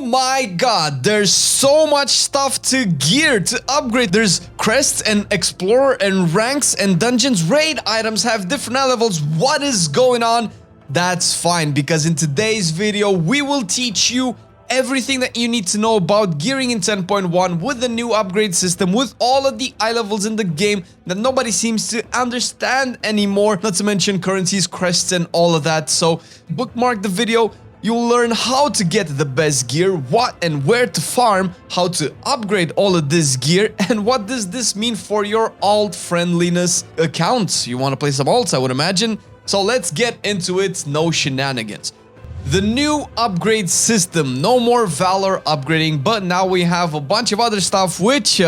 Oh my god, there's so much stuff to gear, to upgrade. There's crests and explorer and ranks and dungeons. Raid items have different levels. What is going on? That's fine, because in today's video, we will teach you everything that you need to know about gearing in 10.1 with the new upgrade system, with all of the eye levels in the game that nobody seems to understand anymore, not to mention currencies, crests, and all of that. So bookmark the video. You'll learn how to get the best gear, what and where to farm, how to upgrade all of this gear, and what does this mean for your alt-friendliness accounts. You want to play some alts, I would imagine. So let's get into it, no shenanigans. The new upgrade system, no more Valor upgrading, but now we have a bunch of other stuff, which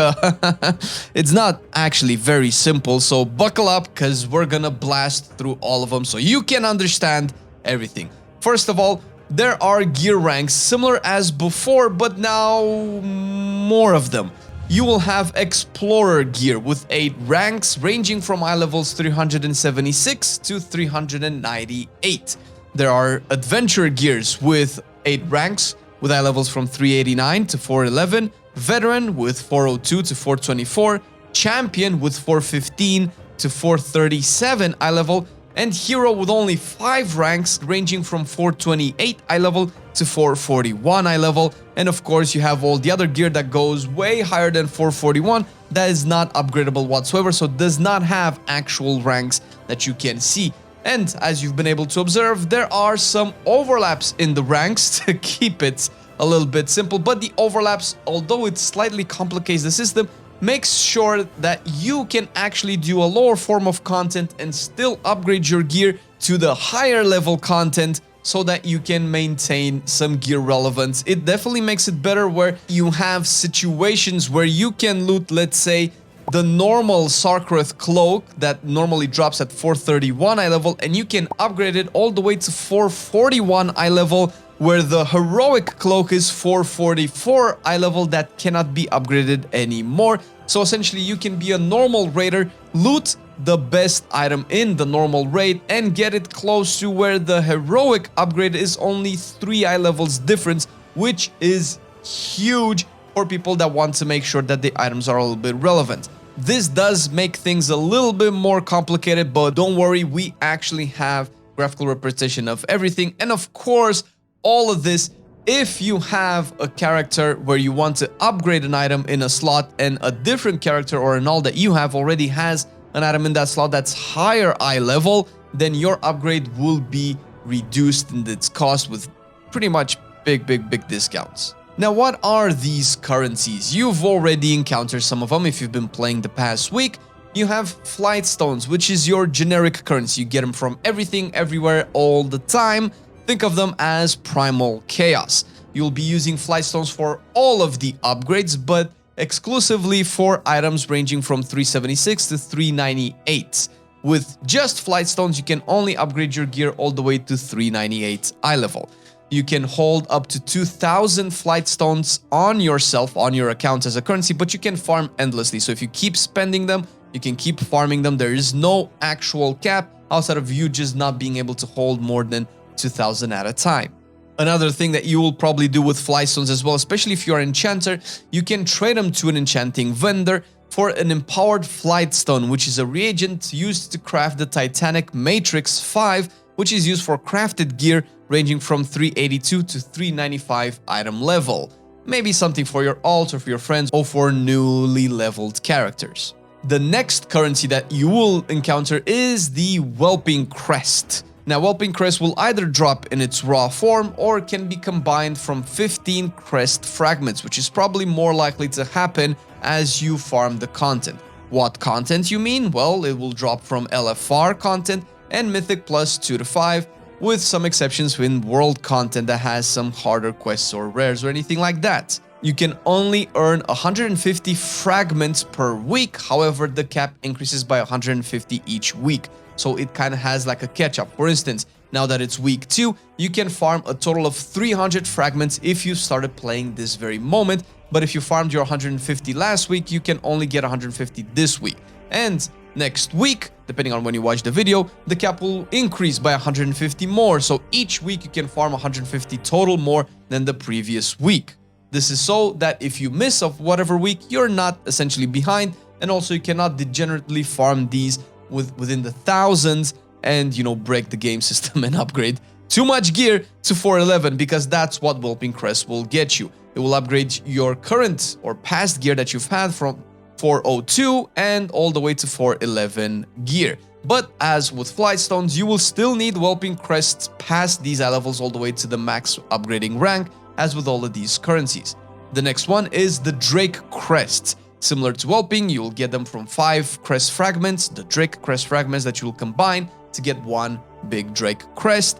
it's not actually very simple. So buckle up, because we're gonna blast through all of them so you can understand everything. First of all, there are gear ranks similar as before, but now more of them. You will have Explorer gear with 8 ranks ranging from eye levels 376 to 398. There are Adventurer gears with 8 ranks with eye levels from 389 to 411, Veteran with 402 to 424, Champion with 415 to 437 eye level, and Hero with only 5 ranks ranging from 428 eye level to 441 eye level. And of course you have all the other gear that goes way higher than 441 that is not upgradable whatsoever, so does not have actual ranks that you can see. And as you've been able to observe, there are some overlaps in the ranks to keep it a little bit simple, but the overlaps, although it slightly complicates the system, makes sure that you can actually do a lower form of content and still upgrade your gear to the higher level content so that you can maintain some gear relevance. It definitely makes it better where you have situations where you can loot, let's say, the normal Sarkareth cloak that normally drops at 431 eye level, and you can upgrade it all the way to 441 eye level, where the heroic cloak is 444 eye level that cannot be upgraded anymore. So essentially you can be a normal raider, loot the best item in the normal raid, and get it close to where the heroic upgrade is only 3 eye levels difference, which is huge for people that want to make sure that the items are a little bit relevant. This does make things a little bit more complicated, but don't worry, we actually have graphical representation of everything. And of course, all of this, if you have a character where you want to upgrade an item in a slot and a different character or an alt that you have already has an item in that slot that's higher eye level, then your upgrade will be reduced in its cost with pretty much big discounts. Now, what are these currencies? You've already encountered some of them if you've been playing the past week. You have Flight Stones, which is your generic currency. You get them from everything, everywhere, all the time. Think of them as Primal Chaos. You'll be using Flight Stones for all of the upgrades, but exclusively for items ranging from 376 to 398. With just Flight Stones, you can only upgrade your gear all the way to 398 eye level. You can hold up to 2,000 Flight Stones on yourself, on your account as a currency, but you can farm endlessly. So if you keep spending them, you can keep farming them. There is no actual cap outside of you just not being able to hold more than 2,000 at a time. Another thing that you will probably do with Flight Stones as well, especially if you're an enchanter, you can trade them to an enchanting vendor for an empowered Flight Stone, which is a reagent used to craft the Titanic Matrix 5, which is used for crafted gear ranging from 382 to 395 item level. Maybe something for your alt or for your friends or for newly leveled characters. The next currency that you will encounter is the Whelping Crest. Now, Whelping Crest will either drop in its raw form or can be combined from 15 crest fragments, which is probably more likely to happen as you farm the content. What content you mean? Well, it will drop from LFR content and Mythic plus 2 to 5, with some exceptions in world content that has some harder quests or rares or anything like that. You can only earn 150 fragments per week, however, the cap increases by 150 each week. So it kind of has like a catch-up. For instance, now that it's week 2, you can farm a total of 300 fragments if you started playing this very moment. But if you farmed your 150 last week, you can only get 150 this week. And next week, depending on when you watch the video, the cap will increase by 150 more. So each week you can farm 150 total more than the previous week. This is so that if you miss of whatever week, you're not essentially behind, and also you cannot degenerately farm these within the thousands and, you know, break the game system and upgrade too much gear to 411, because that's what Whelping Crest will get you. It will upgrade your current or past gear that you've had from 402 and all the way to 411 gear. But as with Flightstones, you will still need Whelping Crests past these eye levels all the way to the max upgrading rank, as with all of these currencies. The next one is the Drake Crest. Similar to Whelping, you'll get them from 5 Crest Fragments, the Drake Crest Fragments that you will combine to get one big Drake Crest.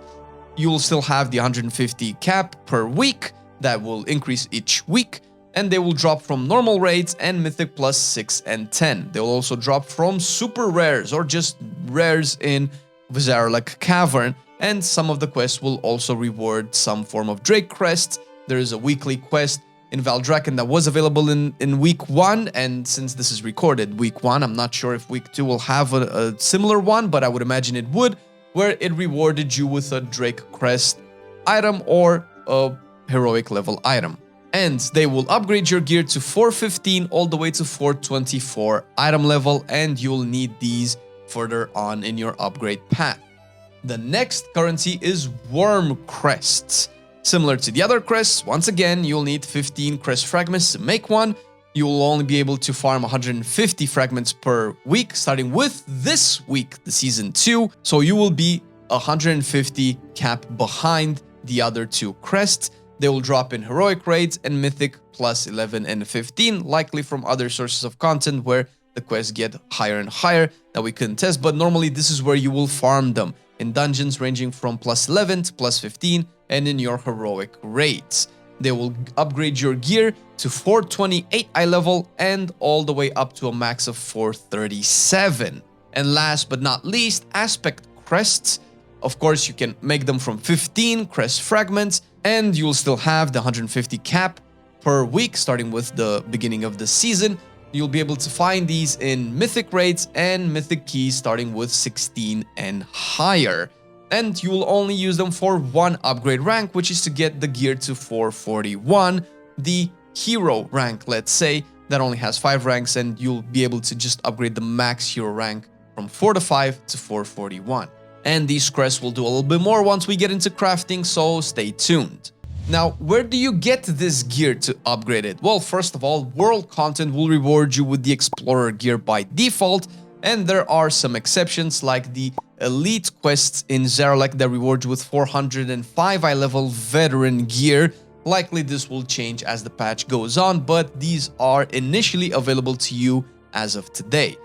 You will still have the 150 cap per week that will increase each week, and they will drop from normal raids and Mythic plus 6 and 10. They will also drop from super rares or just rares in Vizaralek Cavern, and some of the quests will also reward some form of Drake Crest. There is a weekly quest in Valdrakken that was available in week 1, and since this is recorded week 1, I'm not sure if week 2 will have a similar one, but I would imagine it would, where it rewarded you with a Drake Crest item or a heroic level item. And they will upgrade your gear to 415 all the way to 424 item level, and you'll need these further on in your upgrade path. The next currency is Worm Crests. Similar to the other crests, once again, you'll need 15 crest fragments to make one. You will only be able to farm 150 fragments per week, starting with this week, the Season 2. So you will be 150 cap behind the other 2 crests. They will drop in Heroic Raids and Mythic plus 11 and 15, likely from other sources of content where the quests get higher and higher that we couldn't test, but normally this is where you will farm them, in dungeons ranging from plus 11 to plus 15 and in your Heroic Raids. They will upgrade your gear to 428 eye level and all the way up to a max of 437. And last but not least, Aspect Crests. Of course, you can make them from 15 crest fragments, and you'll still have the 150 cap per week, starting with the beginning of the season. You'll be able to find these in Mythic Raids and Mythic Keys, starting with 16 and higher. And you will only use them for one upgrade rank, which is to get the gear to 441, the hero rank, let's say, that only has 5 ranks, and you'll be able to just upgrade the max hero rank from 4 to 5 to 441. And these crests will do a little bit more once we get into crafting, so stay tuned. Now, where do you get this gear to upgrade it? Well, first of all, world content will reward you with the Explorer gear by default, and there are some exceptions like the elite quests in Zaralek that reward you with 405 eye level veteran gear. Likely this will change as the patch goes on, but these are initially available to you as of today.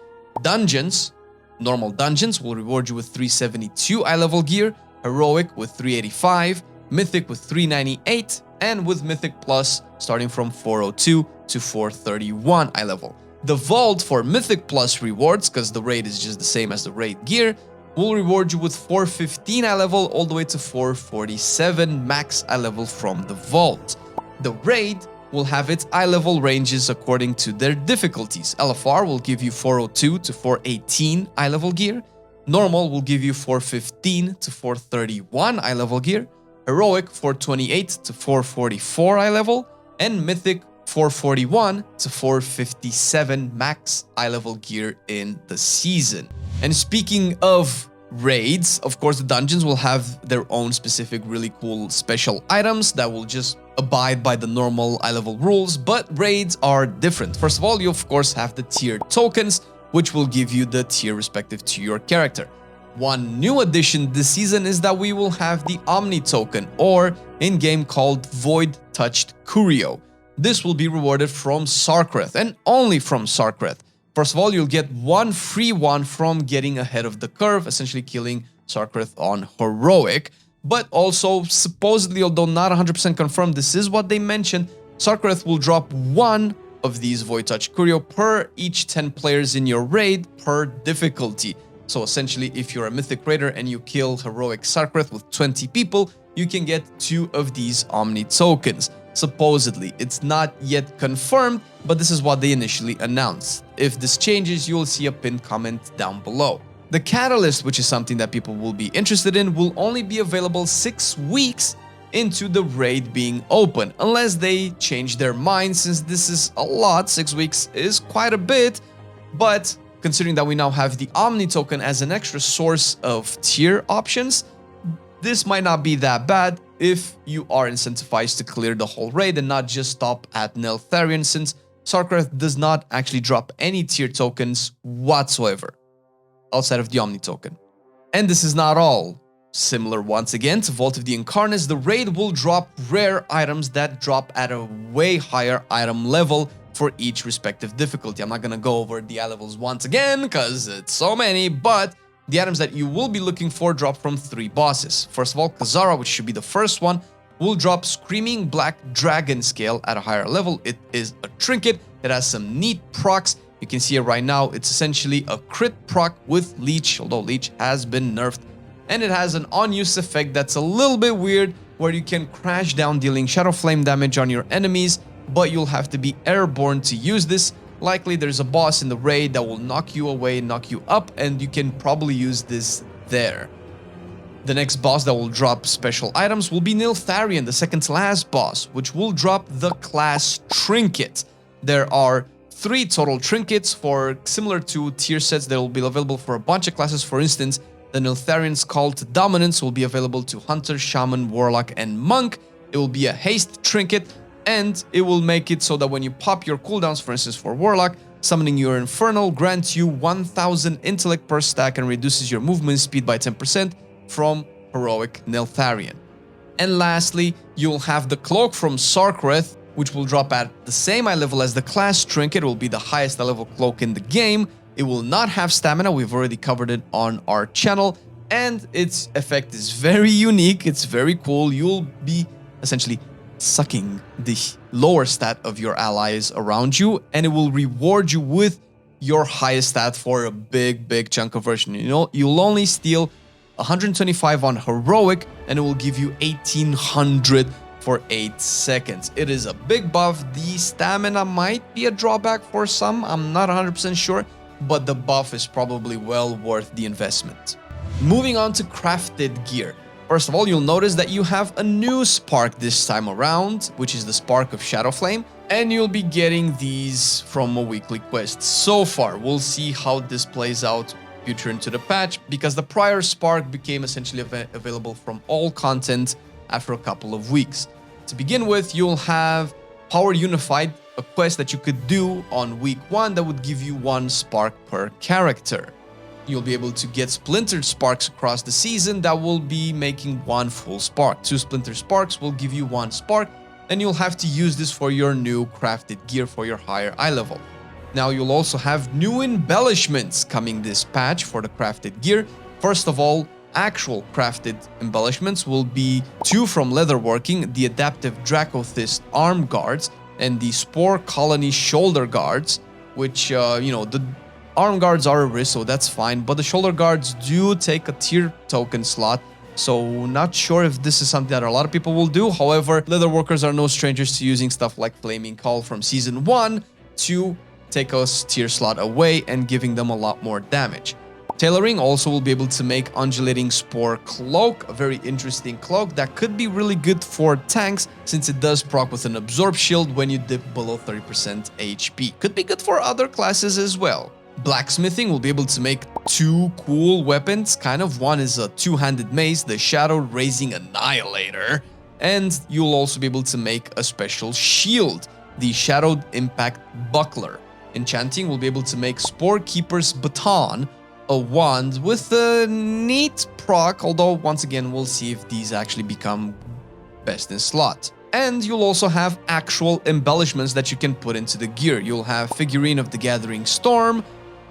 Dungeons, normal dungeons will reward you with 372 eye level gear, heroic with 385, mythic with 398, and with mythic plus starting from 402 to 431 eye level. The vault for mythic plus rewards, because the raid is just the same as the raid gear, will reward you with 415 eye level all the way to 447 max eye level from the vault. The raid will have its eye level ranges according to their difficulties. LFR will give you 402 to 418 eye level gear, normal will give you 415 to 431 eye level gear, heroic 428 to 444 eye level, and mythic 441 to 457 max eye level gear in the season. And speaking of raids, of course the dungeons will have their own specific really cool special items that will just abide by the normal eye level rules, but raids are different. First of all, you of course have the tier tokens, which will give you the tier respective to your character. One new addition this season is that we will have the Omni token, or in-game called Void Touched Curio. This will be rewarded from Sarkreth, and only from Sarkreth. First of all, you'll get one free one from getting ahead of the curve, essentially killing Sarkreth on heroic. But also, supposedly, although not 100% confirmed, this is what they mentioned, Sarkreth will drop one of these Void Touch Curio per each 10 players in your raid per difficulty. So essentially, if you're a Mythic Raider and you kill heroic Sarkreth with 20 people, you can get 2 of these Omni tokens. Supposedly, it's not yet confirmed, but this is what they initially announced. If this changes, you'll see a pinned comment down below. The Catalyst, which is something that people will be interested in, will only be available 6 weeks into the raid being open, unless they change their mind, since this is a lot. 6 weeks is quite a bit, but considering that we now have the Omni token as an extra source of tier options, this might not be that bad if you are incentivized to clear the whole raid and not just stop at Neltharion, since StarCraft does not actually drop any tier tokens whatsoever outside of the Omni token. And this is not all. Similar once again to Vault of the Incarnates, the raid will drop rare items that drop at a way higher item level for each respective difficulty. I'm not going to go over the levels once again because it's so many, but the items that you will be looking for drop from 3 bosses. First of all, Kazara, which should be the first one, will drop Screaming Black Dragon Scale at a higher level. It is a trinket that has some neat procs. You can see it right now. It's essentially a crit proc with Leech, although Leech has been nerfed. And it has an on-use effect that's a little bit weird, where you can crash down dealing Shadow Flame damage on your enemies, but you'll have to be airborne to use this. Likely there's a boss in the raid that will knock you away, knock you up, and you can probably use this there. The next boss that will drop special items will be Neltharion, the second to last boss, which will drop the class trinket. There are 3 total trinkets for similar to tier sets that will be available for a bunch of classes. For instance, the Neltharion's Cult Dominance will be available to Hunter, Shaman, Warlock, and Monk. It will be a haste trinket, and it will make it so that when you pop your cooldowns, for instance for Warlock, summoning your Infernal grants you 1000 intellect per stack and reduces your movement speed by 10% from Heroic Neltharion. And lastly, you'll have the Cloak from Sarkareth, which will drop at the same eye level as the class trinket. It will be the highest eye level cloak in the game. It will not have stamina. We've already covered it on our channel, and its effect is very unique. It's very cool. You'll be essentially sucking the lower stat of your allies around you, and it will reward you with your highest stat for a big chunk of version. You know, you'll only steal 125 on Heroic, and it will give you 1800 for 8 seconds. It is a big buff. The stamina might be a drawback for some. I'm not 100% sure, but the buff is probably well worth the investment. Moving on to crafted gear. First of all, you'll notice that you have a new spark this time around, which is the Spark of Shadow Flame, and you'll be getting these from a weekly quest. So far, we'll see how this plays out future into the patch, because the prior spark became essentially available from all content after a couple of weeks. To begin with, you'll have Power Unified, a quest that you could do on week 1 that would give you 1 spark per character. You'll be able to get Splintered Sparks across the season that will be making 1 full spark. 2 Splintered Sparks will give you 1 spark, and you'll have to use this for your new crafted gear for your higher eye level. Now you'll also have new embellishments coming this patch for the crafted gear. First of all, actual crafted embellishments will be 2 from Leatherworking, the Adaptive Dracothist Arm Guards, and the Spore Colony Shoulder Guards, which, the arm guards are a risk, so that's fine, but the shoulder guards do take a tier token slot, so not sure if this is something that a lot of people will do. However, Leatherworkers are no strangers to using stuff like Flaming Call from Season 1 to take a tier slot away and giving them a lot more damage. Tailoring also will be able to make Undulating Spore Cloak, a very interesting cloak that could be really good for tanks since it does proc with an Absorb Shield when you dip below 30% HP. Could be good for other classes as well. Blacksmithing will be able to make 2 cool weapons, kind of. One is a 2-handed mace, the Shadow Raising Annihilator, and you'll also be able to make a special shield, the Shadowed Impact Buckler. Enchanting will be able to make Spore Keeper's Baton, a wand with a neat proc, although once again we'll see if these actually become best in slot. And you'll also have actual embellishments that you can put into the gear. You'll have Figurine of the Gathering Storm,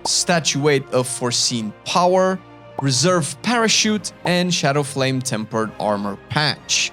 Statuette of Foreseen Power, Reserve Parachute, and Shadow Flame Tempered Armor Patch.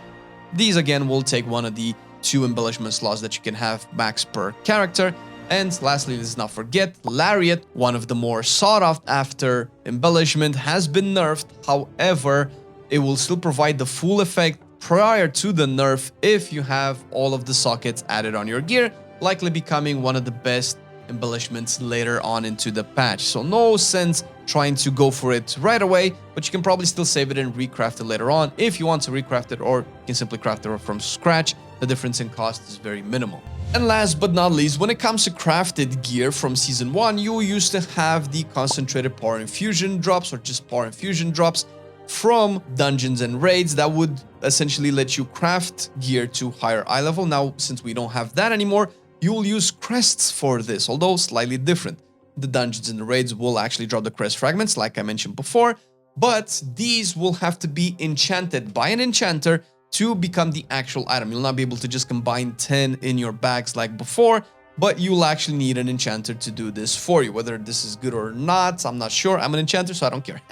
These again will take one of the 2 embellishment slots that you can have max per character. And lastly, let's not forget, Lariat, one of the more sought after embellishment, has been nerfed. However, it will still provide the full effect prior to the nerf if you have all of the sockets added on your gear, likely becoming one of the best embellishments later on into the patch. So no sense trying to go for it right away, but you can probably still save it and recraft it later on if you want to recraft it, or you can simply craft it from scratch. The difference in cost is very minimal. And last but not least, when it comes to crafted gear from Season 1, you used to have the concentrated power infusion drops, or just power infusion drops from dungeons and raids that would essentially let you craft gear to higher eye level. Now, since we don't have that anymore, you will use crests for this, although slightly different. The dungeons and the raids will actually drop the crest fragments, like I mentioned before, but these will have to be enchanted by an enchanter to become the actual item. You'll not be able to just combine 10 in your bags like before, but you'll actually need an enchanter to do this for you. Whether this is good or not, I'm not sure. I'm an enchanter, so I don't care.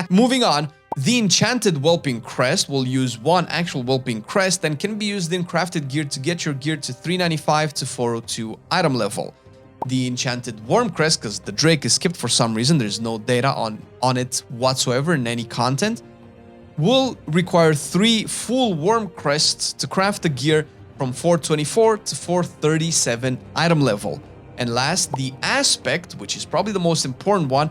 Moving on, the enchanted whelping crest will use one actual whelping crest and can be used in crafted gear to get your gear to 395 to 402 item level. The enchanted worm crest, because the drake is skipped for some reason, there's no data on it whatsoever in any content, will require 3 full worm crests to craft the gear from 424 to 437 item level. And last, the aspect, which is probably the most important one,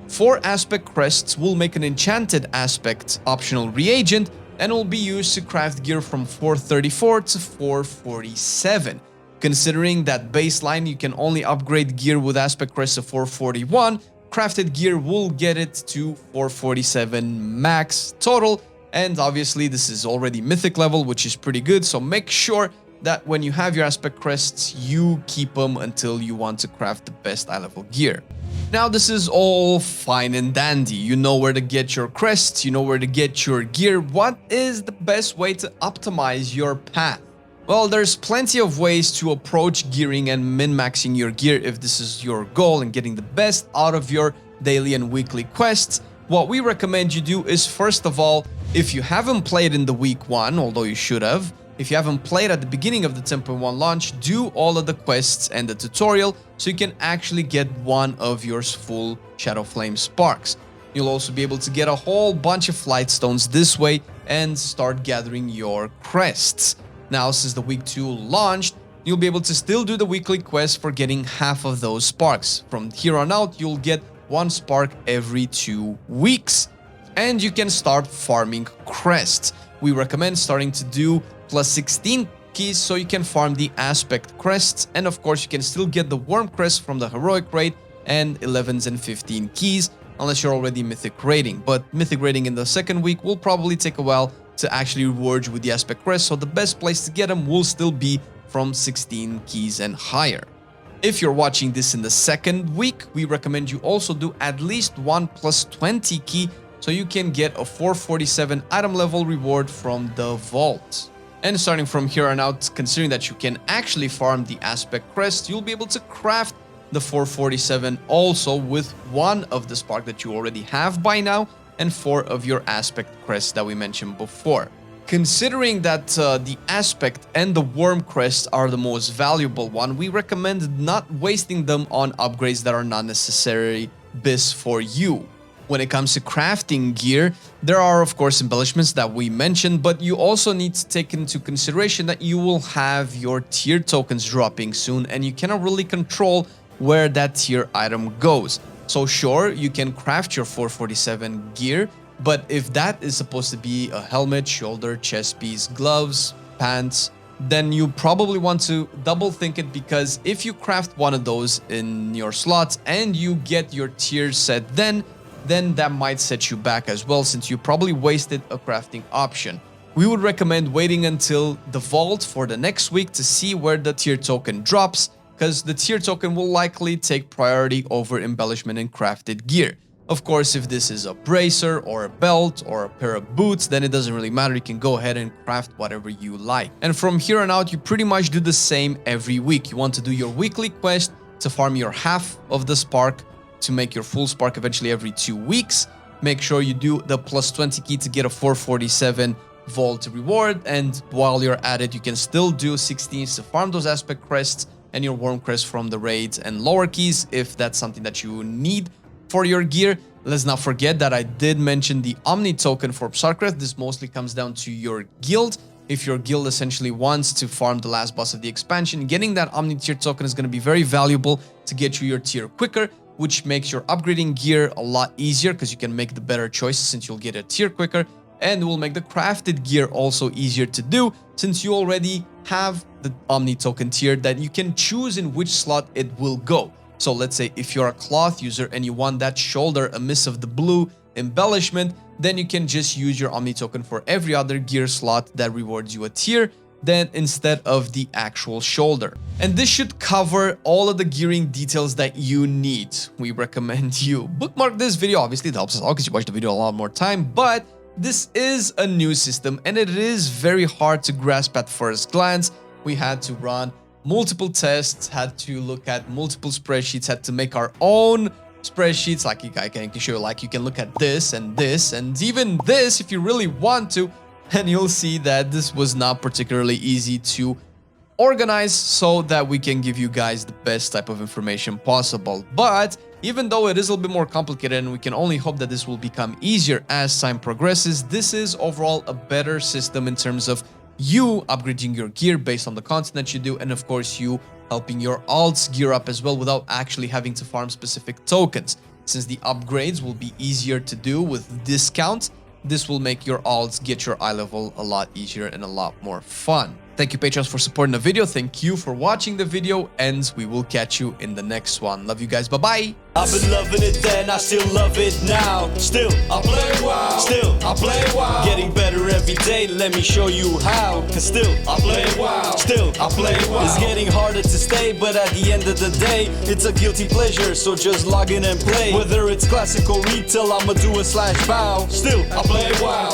4 aspect crests will make an enchanted aspect optional reagent and will be used to craft gear from 434 to 447. Considering that baseline you can only upgrade gear with aspect crest to 441, crafted gear will get it to 447 max total, and obviously this is already mythic level, which is pretty good, so make sure that when you have your aspect crests, you keep them until you want to craft the best eye level gear. Now this is all fine and dandy, you know where to get your crests, you know where to get your gear. What is the best way to optimize your path? Well, there's plenty of ways to approach gearing and min-maxing your gear if this is your goal and getting the best out of your daily and weekly quests. What we recommend you do is, first of all, if you haven't played in the week 1, although you should have, if you haven't played at the beginning of the 10.1 launch, do all of the quests and the tutorial so you can actually get one of your full Shadow Flame sparks. You'll also be able to get a whole bunch of flight stones this way and start gathering your crests. Now, since the week 2 launched, you'll be able to still do the weekly quest for getting half of those sparks. From here on out, you'll get 1 spark every 2 weeks. And you can start farming crests. We recommend starting to do plus 16 keys so you can farm the aspect crests. And of course, you can still get the worm crest from the heroic raid and 11s and 15 keys, unless you're already mythic raiding. But mythic raiding in the second week will probably take a while to actually reward you with the aspect crest, so the best place to get them will still be from 16 keys and higher. If you're watching this in the second week, we recommend you also do at least 1 plus 20 key so you can get a 447 item level reward from the vault. And starting from here on out, considering that you can actually farm the aspect crest, you'll be able to craft the 447 also with 1 of the spark that you already have by now and 4 of your aspect crests that we mentioned before. Considering that the aspect and the worm crest are the most valuable one, we recommend not wasting them on upgrades that are not necessarily bis for you. When it comes to crafting gear, there are of course embellishments that we mentioned, but you also need to take into consideration that you will have your tier tokens dropping soon and you cannot really control where that tier item goes. So sure, you can craft your 447 gear, but if that is supposed to be a helmet, shoulder, chest piece, gloves, pants, then you probably want to double think it, because if you craft one of those in your slots and you get your tier set then that might set you back as well, since you probably wasted a crafting option. We would recommend waiting until the vault for the next week to see where the tier token drops, because the tier token will likely take priority over embellishment and crafted gear. Of course, if this is a bracer or a belt or a pair of boots, then it doesn't really matter. You can go ahead and craft whatever you like. And from here on out, you pretty much do the same every week. You want to do your weekly quest to farm your half of the spark to make your full spark eventually every 2 weeks. Make sure you do the plus 20 key to get a 447 vault reward. And while you're at it, you can still do 16s to farm those aspect crests and your worm crest from the raids and lower keys if that's something that you need for your gear. Let's not forget that I did mention the Omni token for Psarcrest. This mostly comes down to your guild. If your guild essentially wants to farm the last boss of the expansion, getting that Omni tier token is going to be very valuable to get you your tier quicker. which makes your upgrading gear a lot easier because you can make the better choices since you'll get a tier quicker, and will make the crafted gear also easier to do since you already have the Omni token tier that you can choose in which slot it will go. So let's say if you're a cloth user and you want that shoulder a Miss of the Blue embellishment, then you can just use your Omni token for every other gear slot that rewards you a tier then instead of the actual shoulder. And this should cover all of the gearing details that you need. We recommend you bookmark this video. Obviously, it helps us out because you watch the video a lot more time, but this is a new system and it is very hard to grasp at first glance. We had to run multiple tests, had to look at multiple spreadsheets, had to make our own spreadsheets. Like I can show you, like you can look at this and even this if you really want to, and you'll see that this was not particularly easy to organize so that we can give you guys the best type of information possible. But even though it is a little bit more complicated, and we can only hope that this will become easier as time progresses, this is overall a better system in terms of you upgrading your gear based on the content that you do, and of course you helping your alts gear up as well without actually having to farm specific tokens. Since the upgrades will be easier to do with discounts, this will make your alts get your eye level a lot easier and a lot more fun. Thank you, patrons, for supporting the video. Thank you for watching the video, and we will catch you in the next one. Love you guys. Bye-bye. I've been loving it then, I still love it now. Still, I play WoW. Still, I play WoW. Getting better every day, let me show you how. Cause still, I play WoW. Still, I play WoW. It's getting harder to stay, but at the end of the day, it's a guilty pleasure, so just log in and play. Whether it's classic or retail, I'ma do a /bow. Still, I play WoW.